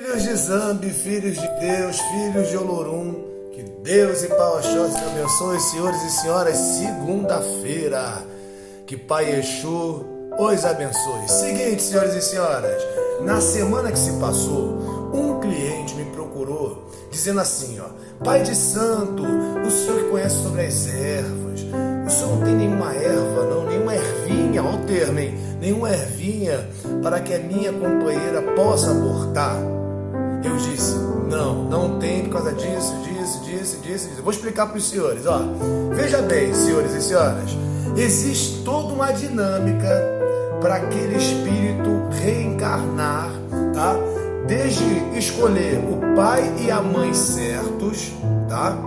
Filhos de Zambi, filhos de Deus, filhos de Olorum, que Deus e Pai Oxóssi abençoe, senhores e senhoras, segunda-feira, que Pai Exu os abençoe. Seguinte, senhores e senhoras, na semana que se passou, um cliente me procurou dizendo assim, Pai de Santo, o senhor que conhece sobre as ervas, o senhor não tem nenhuma erva, não, nenhuma ervinha, olha o termo, hein? Nenhuma ervinha para que a minha companheira possa abortar? Eu disse, não tem por causa disso. Eu vou explicar para os senhores, Veja bem, senhores e senhoras, existe toda uma dinâmica para aquele espírito reencarnar, tá? Desde escolher o pai e a mãe certos, tá?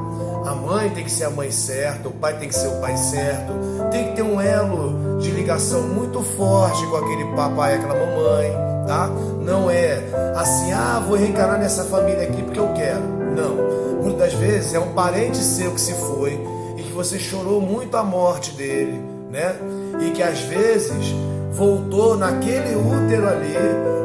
A mãe tem que ser a mãe certa, o pai tem que ser o pai certo, tem que ter um elo de ligação muito forte com aquele papai e aquela mamãe, tá? Não é assim, vou reencarnar nessa família aqui porque eu quero. Não. Muitas das vezes é um parente seu que se foi e que você chorou muito a morte dele, né? E que às vezes voltou naquele útero ali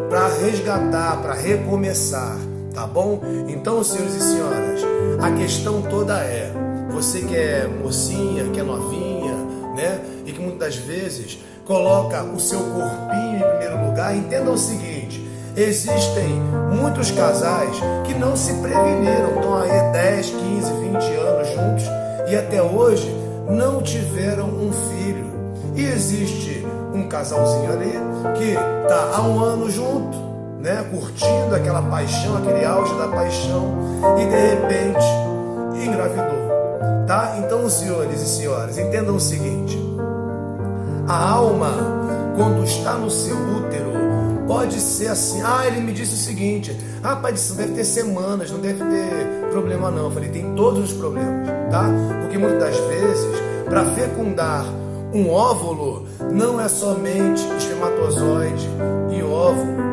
para resgatar, para recomeçar, tá bom? Então, senhores e senhoras, a questão toda é, você que é mocinha, que é novinha, né? E que muitas vezes coloca o seu corpinho em primeiro lugar, entenda o seguinte, existem muitos casais que não se preveniram, estão aí 10, 15, 20 anos juntos e até hoje não tiveram um filho. E existe um casalzinho ali que está há um ano junto, né, curtindo aquela paixão, aquele auge da paixão, e de repente engravidou, tá? Então, senhores e senhoras, entendam o seguinte, a alma, quando está no seu útero, pode ser assim, ele me disse o seguinte, pai, isso deve ter semanas, não deve ter problema não. Eu falei, tem todos os problemas, tá? Porque muitas das vezes, para fecundar um óvulo, não é somente espermatozoide e óvulo,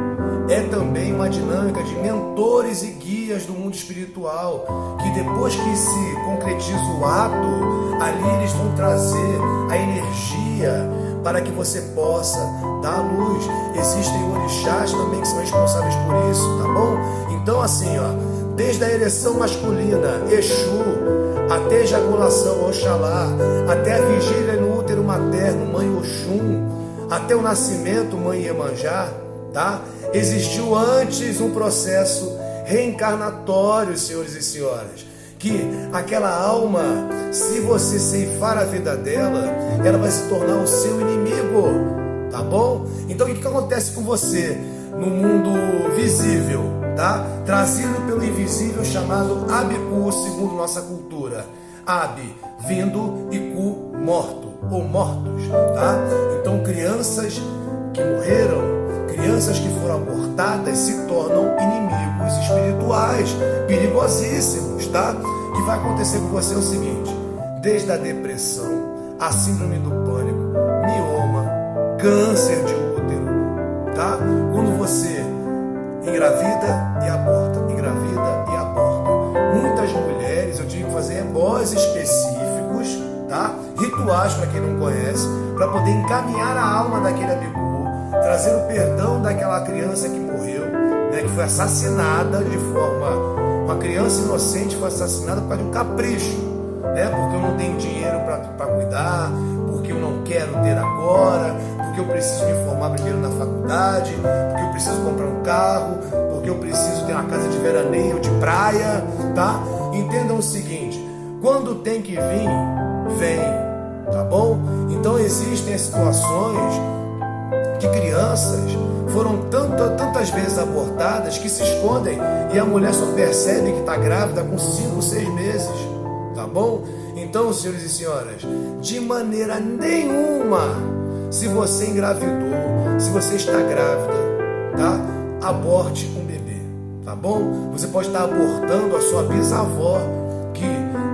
é também uma dinâmica de mentores e guias do mundo espiritual, que depois que se concretiza o ato, ali eles vão trazer a energia para que você possa dar a luz. Existem orixás também que são responsáveis por isso, tá bom? Então assim, desde a ereção masculina, Exu, até a ejaculação, Oxalá, até a vigília no útero materno, Mãe Oxum, até o nascimento, Mãe Iemanjá, tá? Existiu antes um processo reencarnatório, senhores e senhoras, que aquela alma, se você ceifar a vida dela, ela vai se tornar o seu inimigo, tá bom? Então o que acontece com você no mundo visível, tá? Trazido pelo invisível chamado Abiku, segundo nossa cultura. Ab, vindo, e Ku, morto, ou mortos, tá? Então crianças que morreram, crianças que foram abortadas se tornam inimigos espirituais, perigosíssimos, tá? O que vai acontecer com você é o seguinte, desde a depressão, a síndrome do pânico, mioma, câncer de útero, tá? Quando você engravida e aborta, muitas mulheres, eu tive que fazer ebós específicos, tá? Rituais, para quem não conhece, para poder encaminhar a alma daquele abiku, trazer o perdão daquela criança que morreu, né, que foi assassinada de forma... Uma criança inocente foi assassinada por causa de um capricho, né, porque eu não tenho dinheiro para cuidar, porque eu não quero ter agora, porque eu preciso me formar primeiro na faculdade, porque eu preciso comprar um carro, porque eu preciso ter uma casa de veraneio, de praia, tá? Entendam o seguinte, quando tem que vir, vem, tá bom? Então existem as situações que crianças foram tantas vezes abortadas que se escondem e a mulher só percebe que está grávida com 5, 6 meses, tá bom? Então, senhores e senhoras, de maneira nenhuma, se você engravidou, se você está grávida, tá? Aborte um bebê, tá bom? Você pode estar abortando a sua bisavó, que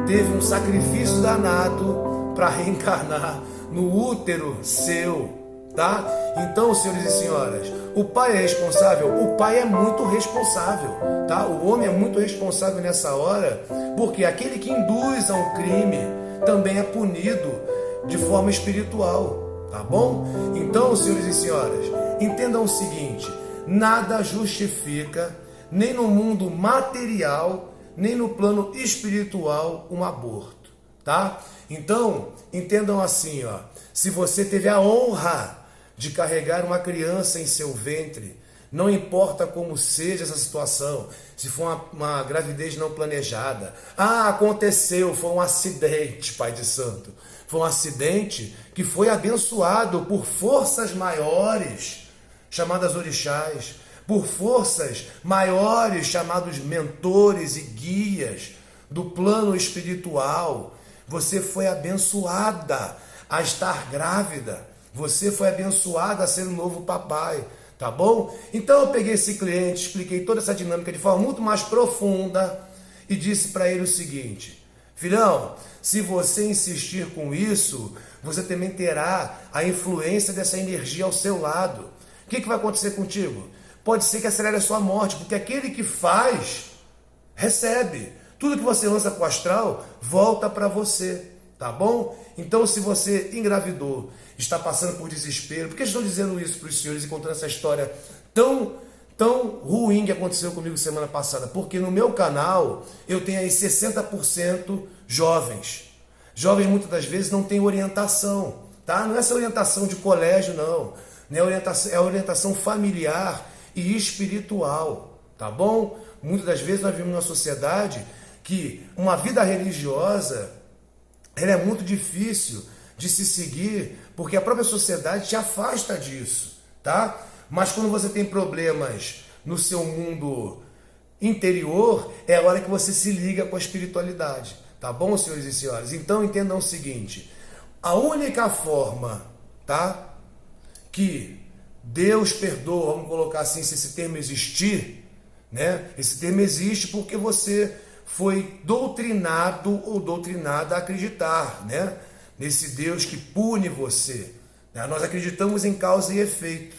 teve um sacrifício danado para reencarnar no útero seu, tá? Então, senhores e senhoras, o pai é responsável? O pai é muito responsável, tá? O homem é muito responsável nessa hora, porque aquele que induz a um crime também é punido de forma espiritual, tá bom? Então, senhores e senhoras, entendam o seguinte, nada justifica nem no mundo material, nem no plano espiritual, um aborto, tá? Então, entendam assim, ó, se você teve a honra de carregar uma criança em seu ventre, não importa como seja essa situação, se for uma gravidez não planejada, aconteceu, foi um acidente, Pai de Santo, foi um acidente que foi abençoado por forças maiores, chamadas orixás, por forças maiores, chamados mentores e guias do plano espiritual. Você foi abençoada a estar grávida. Você foi abençoada a ser um novo papai, tá bom? Então eu peguei esse cliente, expliquei toda essa dinâmica de forma muito mais profunda e disse para ele o seguinte: filhão, se você insistir com isso, você também terá a influência dessa energia ao seu lado. O que vai acontecer contigo? Pode ser que acelere a sua morte, porque aquele que faz, recebe. Tudo que você lança para o astral, volta para você, tá bom? Então, se você engravidou, está passando por desespero, por que estou dizendo isso para os senhores e contando essa história tão ruim que aconteceu comigo semana passada? Porque no meu canal, eu tenho aí 60% jovens. Jovens, muitas das vezes, não têm orientação, tá? Não é essa orientação de colégio, não. É orientação familiar e espiritual, tá bom? Muitas das vezes nós vivemos numa sociedade que uma vida religiosa ela é muito difícil de se seguir, porque a própria sociedade te afasta disso, tá? Mas quando você tem problemas no seu mundo interior, é a hora que você se liga com a espiritualidade, tá bom, senhores e senhoras? Então entendam o seguinte: a única forma, tá, que Deus perdoa, vamos colocar assim, se esse termo existir, né? Esse termo existe porque você foi doutrinado ou doutrinada a acreditar, né? Nesse Deus que pune você, né? Nós acreditamos em causa e efeito,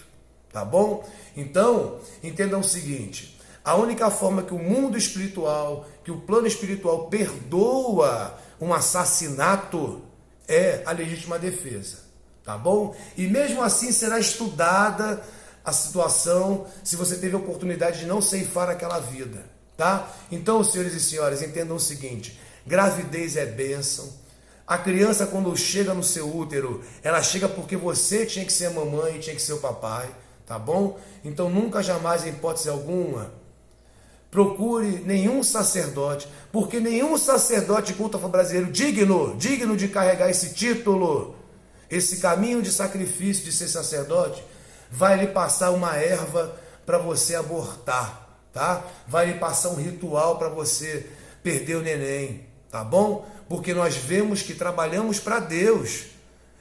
tá bom? Então, entendam o seguinte: a única forma que o mundo espiritual, que o plano espiritual perdoa um assassinato é a legítima defesa, tá bom? E mesmo assim será estudada a situação se você teve a oportunidade de não ceifar aquela vida, tá? Então, senhores e senhoras, entendam o seguinte: gravidez é bênção. A criança, quando chega no seu útero, ela chega porque você tinha que ser a mamãe e tinha que ser o papai, tá bom? Então, nunca, jamais, em hipótese alguma, procure nenhum sacerdote, porque nenhum sacerdote de culto afro-brasileiro digno de carregar esse título, esse caminho de sacrifício de ser sacerdote, vai lhe passar uma erva para você abortar, tá? Vai lhe passar um ritual para você perder o neném, tá bom? Porque nós vemos que trabalhamos para Deus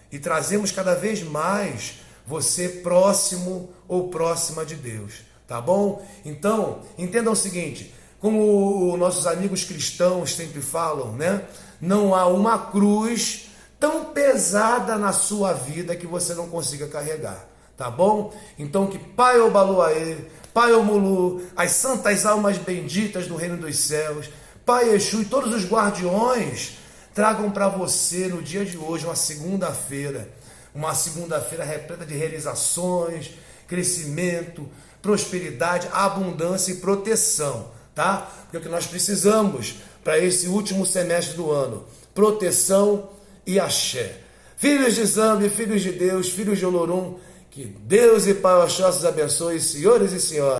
e trazemos cada vez mais você próximo ou próxima de Deus, tá bom? Então, entendam o seguinte: como nossos amigos cristãos sempre falam, né? Não há uma cruz tão pesada na sua vida que você não consiga carregar, tá bom? Então que Pai Obaluaê, Pai Omulu, as santas almas benditas do reino dos céus, Pai Exu e todos os guardiões tragam para você no dia de hoje uma segunda-feira repleta de realizações, crescimento, prosperidade, abundância e proteção, tá? Porque é o que nós precisamos para esse último semestre do ano: proteção e axé. Filhos de Zambi, filhos de Deus, filhos de Olorum, que Deus e Pai Oxóssi abençoe, senhores e senhoras.